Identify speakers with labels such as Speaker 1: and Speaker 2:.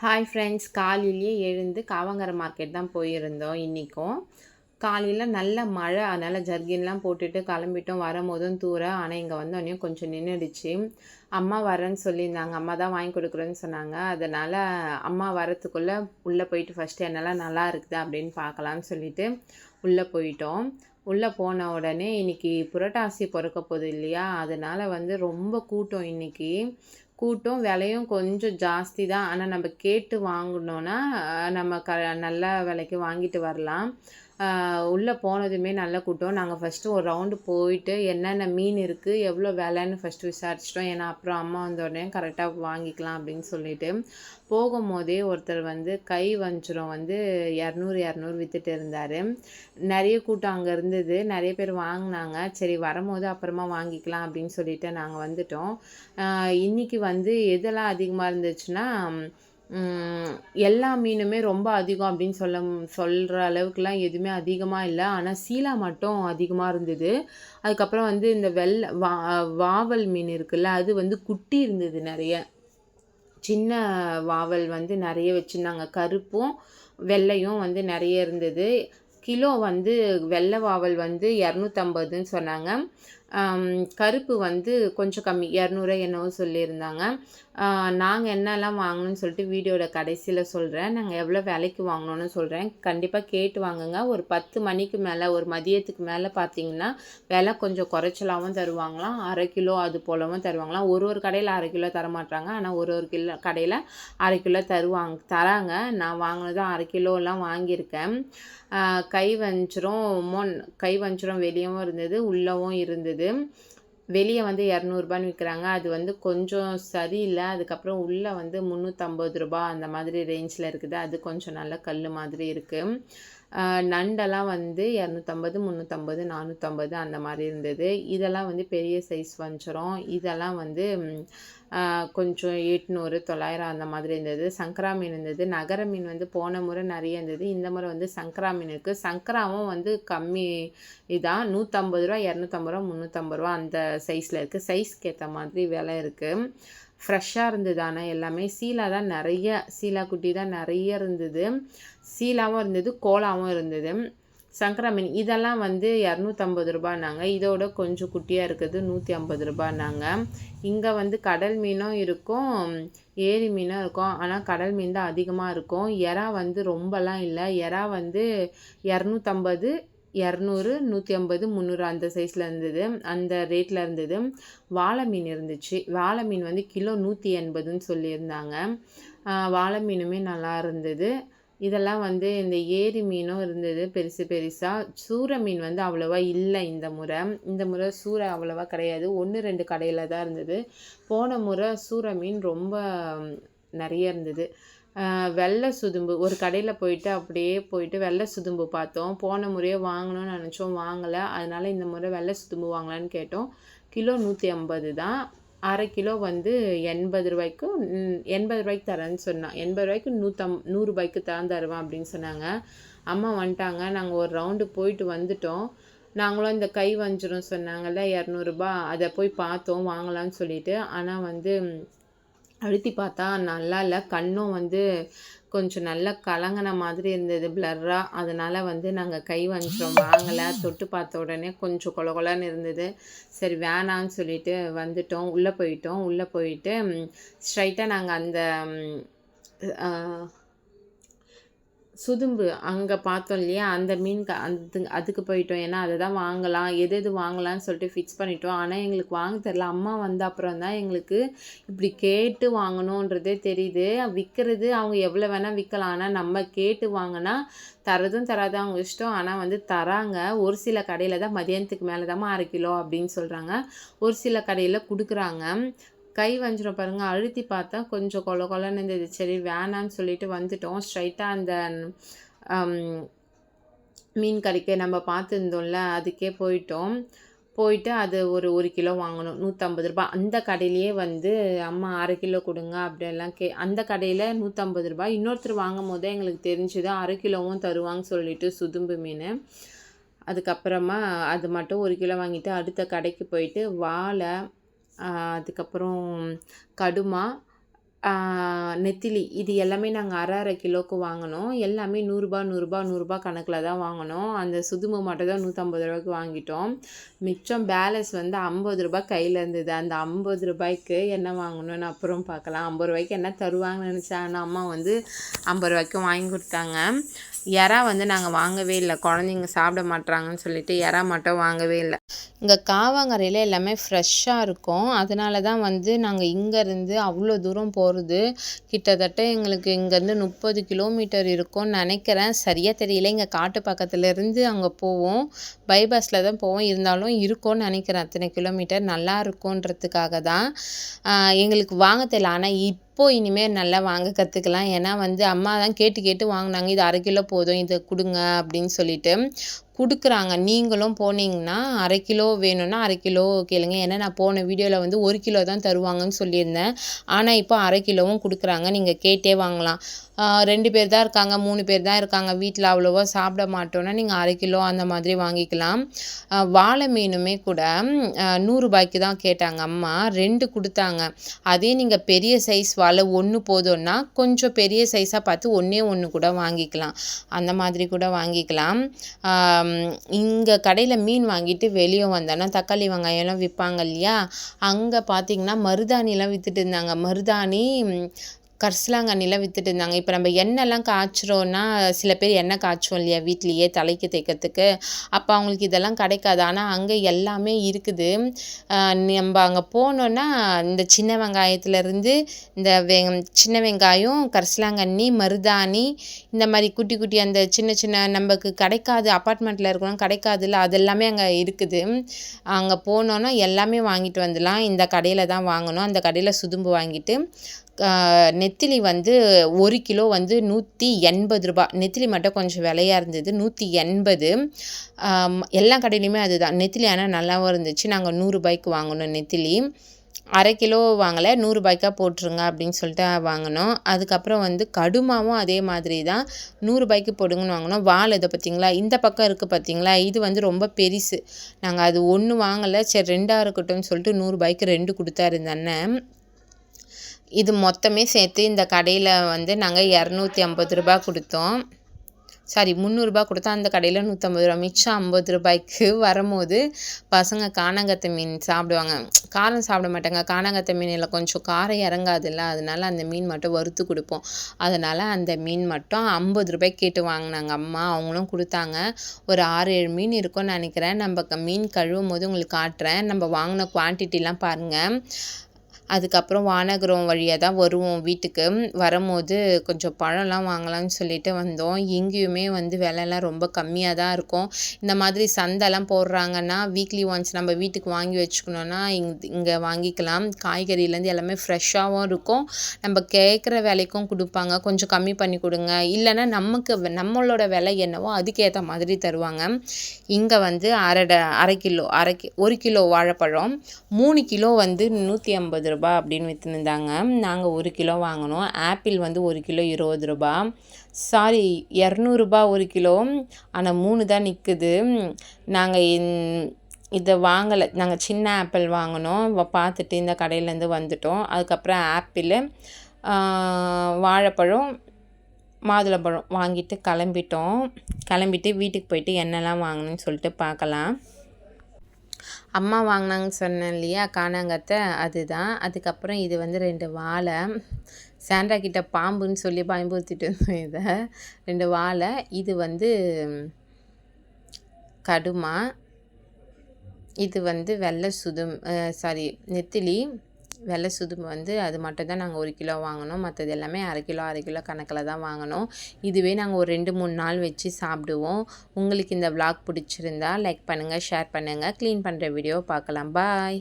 Speaker 1: Hi friends, காலையிலேயே எழுந்து காவங்கர market தான் போயிருந்தோம் இன்றைக்கும். காலையில் நல்ல மழை, அதனால் ஜர்கின்லாம் போட்டுட்டு கிளம்பிட்டோம். வரும்போதும் தூர, ஆனால் இங்கே வந்தோடனே கொஞ்சம் நின்றுடுச்சு. அம்மா வரேன்னு சொல்லியிருந்தாங்க, அம்மா தான் வாங்கி கொடுக்குறேன்னு சொன்னாங்க. அதனால் அம்மா வரத்துக்குள்ளே உள்ளே போயிட்டு ஃபஸ்ட்டு என்னெல்லாம் நல்லா இருக்குது அப்படின்னு பார்க்கலான்னு சொல்லிட்டு உள்ளே போயிட்டோம். உள்ளே போன உடனே இன்றைக்கி புரட்டாசி பிறக்க போகுது இல்லையா, அதனால் ரொம்ப கூட்டம் இன்றைக்கி. கூட்டம் விலையும் கொஞ்சம் ஜாஸ்தி தான். ஆனால் நம்ம கேட்டு வாங்கினோன்னா நம்ம நல்ல விலைக்கு வாங்கிட்டு வரலாம். உள்ளே போனதுமே நல்ல கூட்டம். நாங்கள் ஃபஸ்ட்டு ஒரு ரவுண்டு போயிட்டு என்னென்ன மீன் இருக்குது, எவ்வளோ விலைன்னு ஃபஸ்ட்டு விசாரிச்சிட்டோம். ஏன்னா அப்புறம் அம்மா வந்தோடனே கரெக்டாக வாங்கிக்கலாம் அப்படின்னு சொல்லிட்டு. போகும்போதே ஒருத்தர் கை வஞ்சரம் 200 விற்றுட்டு இருந்தார். நிறைய கூட்டம் அங்கே இருந்தது, நிறைய பேர் வாங்கினாங்க. சரி வரும்போது அப்புறமா வாங்கிக்கலாம் அப்படின்னு சொல்லிட்டு நாங்கள் வந்துட்டோம். இன்றைக்கி எதெல்லாம் அதிகமாக இருந்துச்சுன்னா, எல்லா மீனுமே ரொம்ப அதிகம் அப்படின்னு சொல்கிற அளவுக்குலாம் எதுவுமே அதிகமாக இல்லை. ஆனால் சீலா மட்டும் அதிகமாக இருந்தது. அதுக்கப்புறம் இந்த வாவல் மீன் இருக்குல்ல, அது குட்டி இருந்தது நிறைய. சின்ன வாவல் நிறைய வச்சுருந்தாங்க. கருப்பும் வெள்ளையும் நிறைய இருந்தது. கிலோ வெள்ளை வாவல் 250ன்னு சொன்னாங்க. கருப்பு கொஞ்சம் கம்மி 200 என்னவோ சொல்லியிருந்தாங்க. நாங்கள் என்னெல்லாம் வாங்கணும்னு சொல்லிட்டு வீடியோட கடைசியில் சொல்கிறேன். நாங்கள் எவ்வளோ விலைக்கு வாங்கினோன்னு சொல்கிறேன். கண்டிப்பாக கேட்டு வாங்குங்க. ஒரு 10 மணிக்கு மேலே, ஒரு மதியத்துக்கு மேலே பார்த்தீங்கன்னா விலை கொஞ்சம் குறைச்சலாகவும் தருவாங்களாம். அரை கிலோ அது போலவும் தருவாங்களாம். ஒரு கடையில் அரை கிலோ தரமாட்டாங்க, ஆனால் ஒரு கிலோ கடையில் அரை கிலோ தராங்க. நான் வாங்கினது அரை கிலோலாம் வாங்கியிருக்கேன். கை வஞ்சிரம் வெளியவும் இருந்தது, உள்ளவும் இருந்தது. வெளியே 200ரூபான்னு விற்கிறாங்க. அது கொஞ்சம் சரியில்லை. அதுக்கப்புறம் உள்ளே 350 ரூபா அந்த மாதிரி ரேஞ்சில் இருக்குது. அது கொஞ்சம் நல்ல கல் மாதிரி இருக்குது. நண்டெல்லாம் 250, 350, 450 அந்த மாதிரி இருந்தது. இதெல்லாம் பெரிய சைஸ் வஞ்சிரம். இதெல்லாம் கொஞ்சம் 800, 900 அந்த மாதிரி இருந்தது. சங்கரா மீன் இருந்தது. நகர மீன் போன முறை நிறைய இருந்தது. இந்த முறை சங்கரா மீன் இருக்குது. சங்கராவும் கம்மி இதான். 150 ரூபா, 250 ரூபா, 350 ரூபா அந்த சைஸில் இருக்குது. சைஸ்க்கு ஏற்ற மாதிரி விலை இருக்குது. ஃப்ரெஷ்ஷாக இருந்தது. ஆனால் எல்லாமே சீலா தான் நிறைய, சீலா குட்டி தான் நிறைய இருந்தது. சீலாவும் இருந்தது, கோலாவும் இருந்தது. சங்கரா மீன் இதெல்லாம் 250 ரூபான்னாங்க. இதோட கொஞ்சம் குட்டியாக இருக்குது 150 ரூபான்னாங்க. இங்கே கடல் மீனும் இருக்கும், ஏரி மீனும் இருக்கும். ஆனால் கடல் மீன் தான் அதிகமாக இருக்கும். எறா ரொம்பலாம் இல்லை. எறா 250, 200, 150, 300 அந்த சைஸில் இருந்தது, அந்த ரேட்டில் இருந்தது. வாழை மீன் இருந்துச்சு. வாழை மீன் கிலோ 180ன்னு சொல்லியிருந்தாங்க. வாழை மீனுமே நல்லா இருந்தது. இதெல்லாம் இந்த ஏரி மீனும் இருந்தது பெருசு பெருசாக. சூரை மீன் அவ்வளோவா இல்லை இந்த முறை சூரை அவ்வளோவா கிடையாது. 1-2 கடையில் தான் இருந்தது. போன முறை சூரை மீன் ரொம்ப நிறைய இருந்தது. வெள்ளை சுதும்பு ஒரு கடையில் போயிட்டு வெள்ளை சுதும்பு பார்த்தோம். போன முறையே வாங்கணும்னு நினச்சோம், வாங்கலை. அதனால் இந்த முறை வெள்ளை சுதும்பு வாங்கலான்னு கேட்டோம். கிலோ 150 தான். அரை கிலோ 80 ரூபாய்க்கு 80 ரூபாய்க்கு தரேன்னு சொன்னான். 80 ரூபாய்க்கு 100 ரூபாய்க்கு தான் தருவேன் அப்படின்னு சொன்னாங்க. அம்மா வந்துட்டாங்க. நாங்கள் ஒரு ரவுண்டு போயிட்டு வந்துட்டோம். நாங்களும் இந்த கை வஞ்சிரம் சொன்னாங்கல்ல 200 ரூபா, அதை போய் பார்த்தோம் வாங்கலான்னு சொல்லிட்டு. ஆனால் அழுத்தி பார்த்தா நல்லா இல்லை. கண்ணும் கொஞ்சம் நல்லா கலங்கின மாதிரி இருந்தது, பிளர்ராக. அதனால் நாங்கள் கை வஞ்சிரம் வாங்கலை. தொட்டு பார்த்த உடனே கொஞ்சம் கொலன்னு இருந்தது. சரி வேணான்னு சொல்லிட்டு வந்துட்டோம். உள்ளே போயிட்டு ஸ்ட்ரைட்டாக நாங்கள் அந்த சுதும்பு அங்கே பார்த்தோம் இல்லையா, அந்த மீன் அதுக்கு போயிட்டோம். ஏன்னா அதை தான் வாங்கலாம், எது வாங்கலான்னு சொல்லிட்டு ஃபிக்ஸ் பண்ணிட்டோம். ஆனால் எங்களுக்கு வாங்க தெரில. அம்மா வந்த அப்புறம் தான் எங்களுக்கு இப்படி கேட்டு வாங்கணுன்றதே தெரியுது. விற்கிறது அவங்க எவ்வளோ வேணால் விற்கலாம், ஆனால் நம்ம கேட்டு வாங்கினா தரதும் தராது அவங்க இஷ்டம். ஆனால் தராங்க. ஒரு சில கடையில் தான் மதியானத்துக்கு மேலே தான் அரை கிலோ அப்படின்னு சொல்கிறாங்க. ஒரு சில கடையில் கொடுக்குறாங்க. கை வஞ்சிரம் பாருங்கள், அழுத்தி பார்த்தா கொஞ்சம் கொலன்னு இருந்தது. சரி வேணான்னு சொல்லிட்டு வந்துட்டோம். ஸ்ட்ரைட்டாக அந்த மீன் கடைக்கு நம்ம பார்த்துருந்தோம்ல, அதுக்கே போயிட்டு அது ஒரு கிலோ வாங்கணும், 150 ரூபா. அந்த கடையிலேயே அம்மா அரை கிலோ கொடுங்க அப்படியெல்லாம் அந்த கடையில் 150 ரூபா. இன்னொருத்தர் வாங்கும் போது எங்களுக்கு தெரிஞ்சுது அரை கிலோவும் தருவாங்கன்னு சொல்லிட்டு சுதும்பு மீன். அதுக்கப்புறமா அது மட்டும் 1 கிலோ வாங்கிட்டு அடுத்த கடைக்கு போயிட்டு வாழை, அதுக்கப்புறம் கடுமா, ஆ நெத்திலி இது எல்லாமே நாங்க அரை கிலோக்கு வாங்குனோம். எல்லாமே ரூ. 100 கணக்குல தான் வாங்குனோம். அந்த சுதும்பு மட்டும் தான் ரூ. 150க்கு வாங்கிட்டோம். மிச்சம் பேலன்ஸ் வந்து ரூ. 50 கையில இருந்தது. அந்த ரூ. 50க்கு என்ன வாங்கணும்னு அப்புறம் பார்க்கலாம். ரூ. 50க்கு என்ன தருவாங்கன்னு நெனச்சேன். ஆனா அம்மா வந்து ரூ. 50க்கு வாங்கி குடுத்தாங்க. எறா வந்து நாங்க வாங்கவே இல்ல. குழந்தைங்க சாப்பிட மாட்றாங்கன்னு சொல்லிட்டு எறா மட்டும் வாங்கவே இல்ல. இங்க காவாங்கரையில எல்லாமே ஃப்ரெஷ்ஷா இருக்கும். அதனால தான் வந்து நாங்க இங்கேருந்து அவ்வளோ தூரம் போறது. கிட்டத்தட்ட எங்களுக்கு இங்கேருந்து 30 கிலோமீட்டர் இருக்கும்னு நெனைக்கிறேன். சரியா தெரியல. இங்க காட்டு பக்கத்துலேருந்து அங்க போவோம். பைபாஸ்ல தான் போவோம். இருந்தாலும் இருக்கும்னு நெனைக்கிறேன். அத்தனை கிலோமீட்டர் நல்லா இருக்குன்றதுக்காக தான். எங்களுக்கு வாங்க தெரியல. ஆனா இனிமே நல்லா வாங்க கத்துக்கலாம். ஏன்னா வந்து அம்மா தான் கேட்டு கேட்டு வாங்குனாங்க. இது 1/2 கிலோ போதும். இத குடுங்க அப்படின்னு சொல்லிட்டு குடுக்குறாங்க. நீங்களும் போனீங்கன்னா 1/2 கிலோ வேணும்னா 1/2 கிலோ கேளுங்க. ஏன்னா நான் போன வீடியோல வந்து 1 கிலோ தான் தருவாங்கன்னு சொல்லியிருந்தேன். ஆனா இப்போ 1/2 கிலோவும் குடுக்குறாங்க. நீங்க கேட்டே வாங்கலாம். 2 பேர் தான் இருக்காங்க, 3 பேர் தான் இருக்காங்க. வீட்ல அவ்வளவா சாப்பிட மாட்டோம்னா நீங்க 1/2 கிலோ அந்த மாதிரி வாங்கிக்கலாம். வாளை மீனுமே கூட ரூ. 100க்கு தான் கேட்டாங்க அம்மா. 2 குடுத்தாங்க. அதே நீங்க பெரிய சைஸ் வாளை 1 போதும்னா கொஞ்சம் பெரிய சைஸா பார்த்து ஒண்ணே 1 கூட வாங்கிக்கலாம். அந்த மாதிரி கூட வாங்கிக்கலாம். இங்க கடையில மீன் வாங்கிட்டு வெளிய வந்தோன்னா தக்காளி, வெங்காயம்லாம் விப்பாங்க இல்லையா? அங்க பார்த்தீங்கன்னா மருதாணிலாம் வித்துட்டு இருந்தாங்க. மருதாணி, கரிசலாங்கண்ணிலாம் வித்துட்டு இருந்தாங்க. இப்ப நம்ம எண்ணெய்லாம் காய்ச்சுறோம்னா, சில பேர் எண்ணெய் காய்ச்சுவோம் இல்லையா வீட்லயே தலைக்கு தேய்க்கிறதுக்கு. அப்ப அவங்களுக்கு இதெல்லாம் கிடைக்காது. ஆனா அங்க எல்லாமே இருக்குது. நம்ப அங்க போனோம்னா, இந்த சின்ன வெங்காயத்துலேருந்து இந்த சின்ன வெங்காயம், கரிசலாங்கண்ணி, மருதாணி இந்த மாரி குட்டி குட்டி அந்த சின்ன சின்ன நமக்கு கிடைக்காது, அப்பார்ட்மெண்ட்ல இருக்கிறவங்க கிடைக்காதுல்ல, அது எல்லாமே அங்க இருக்குது. அங்க போனோம்னா எல்லாமே வாங்கிட்டு வந்துடலாம். இந்த கடையில தான் வாங்கணும். அந்த கடையில சுதும்பு வாங்கிட்டு நெத்திலி வந்து 1 கிலோ வந்து ரூ. 180. நெத்திலி மட்டும் கொஞ்சம் விலையா இருந்தது. 180. எல்லா கடையிலயுமே அதுதான். நெத்திலி ஆனா நல்லாவும் இருந்துச்சு. நாங்க ரூ. 100க்கு வாங்குனோம் நெத்திலி. 1/2 கிலோ வாங்கல. ரூ. 100க்கா போட்டுருங்க அப்படின்னு சொல்லிட்டு வாங்குனோம். அதுக்கப்புறம் வந்து கடுமாவும் அதே மாதிரி தான். ரூ. 100க்கு போடுங்கன்னு வாங்குனோம். வால் இத பார்த்தீங்களா? இந்த பக்கம் இருக்கு பார்த்தீங்களா? இது வந்து ரொம்ப பெருசு. நாங்க அது 1 வாங்கல. சரி 2ஆ இருக்கட்டும்னு சொல்லிட்டு ரூ. 100க்கு 2 குடுத்தாரு இந்த அண்ணன். இது மொத்தமே சேர்த்து இந்த கடையில வந்து நாங்க ரூ. 250 குடுத்தோம். சாரி ரூ. 300 குடுத்தோம். அந்த கடையில ரூ. 150. மிச்சம் ரூ. 50க்கு வரும்போது பசங்க கானாங்கத்தை மீன் சாப்பிடுவாங்க. காரம் சாப்பிட மாட்டாங்க. கானாங்கத்தை மீன்ல கொஞ்சம் காரம் இறங்காதுல்ல. அதனால அந்த மீன் மட்டும் வறுத்து குடுப்போம். அதனால அந்த மீன் மட்டும் ரூ. 50 கேட்டு வாங்குனாங்க அம்மா. அவங்களும் குடுத்தாங்க. ஒரு 6, 7 மீன் இருக்கும்னு நெனைக்கிறேன். நம்ப மீன் கழுவும்போது உங்களுக்கு காட்டுறேன். நம்ப வாங்குன குவான்டிட்டிலாம் பாருங்க. அதுக்கப்புறம் வானகரம் வழியா தான் வருவோம் வீட்டுக்கு. வரும்போது கொஞ்சம் பழம்லாம் வாங்கலாம்னு சொல்லிட்டு வந்தோம். இங்கேயுமே வந்து விலைலாம் ரொம்ப கம்மியா தான் இருக்கும். இந்த மாதிரி சந்தைலாம் போடுறாங்கன்னா, வீக்லி ஒன்ஸ் நம்ம வீட்டுக்கு வாங்கி வச்சுக்கணும்னா, இங்க வாங்கிக்கலாம். காய்கறிலேருந்து எல்லாமே ஃப்ரெஷ்ஷாவும் இருக்கும். நம்ம கேட்குற விலைக்கும் குடுப்பாங்க. கொஞ்சம் கம்மி பண்ணி குடுங்க. இல்லன்னா நம்மளோட விலை என்னவோ அதுக்கேத்த மாதிரி தருவாங்க. இங்க வந்து 1 கிலோ வாழைப்பழம், 3 கிலோ வந்து ரூ. 150 அப்படின்னு வித்துனுருந்தாங்க. நாங்க 1 கிலோ வாங்குனோம். ஆப்பிள் வந்து 1 கிலோ ரூ. 20. சாரி ரூ. 200 1 கிலோ. ஆனா 3 தான் நிக்குது. நாங்க இத வாங்கல. நாங்க சின்ன ஆப்பிள் வாங்குனோம். பார்த்துட்டு இந்த கடையிலேருந்து வந்துட்டோம். அதுக்கப்புறம் ஆப்பிளு, வாழைப்பழம், மாதுளம்பழம் வாங்கிட்டு கிளம்பிட்டு வீட்டுக்கு போயிட்டு என்னலாம் வாங்கணும்னு சொல்லிட்டு பார்க்கலாம். அம்மா வாங்கினாங்கன்னு சொன்னேன் இல்லையா? கானாங்கத்தை அதுதான். அதுக்கப்புறம் இது வந்து 2 வாழை. சாண்ட்ரா கிட்ட பாம்புன்னு சொல்லி பயமுறுத்திட்டு இருந்தோம் இத. 2 வாழை. இது வந்து கடுமா. இது வந்து நெத்திலி. வெள்ளை சுதும்பு வந்து அது மட்டும் தான் நாங்கள் 1 கிலோ வாங்கினோம். மற்றது எல்லாமே 1/2 கிலோ கணக்கில் தான் வாங்கினோம். இதுவே நாங்கள் ஒரு 2-3 நாள் வச்சு சாப்பிடுவோம். உங்களுக்கு இந்த விளாக் பிடிச்சிருந்தா லைக் பண்ணுங்கள், ஷேர் பண்ணுங்கள். க்ளீன் பண்ணுற வீடியோ பார்க்கலாம். பாய்.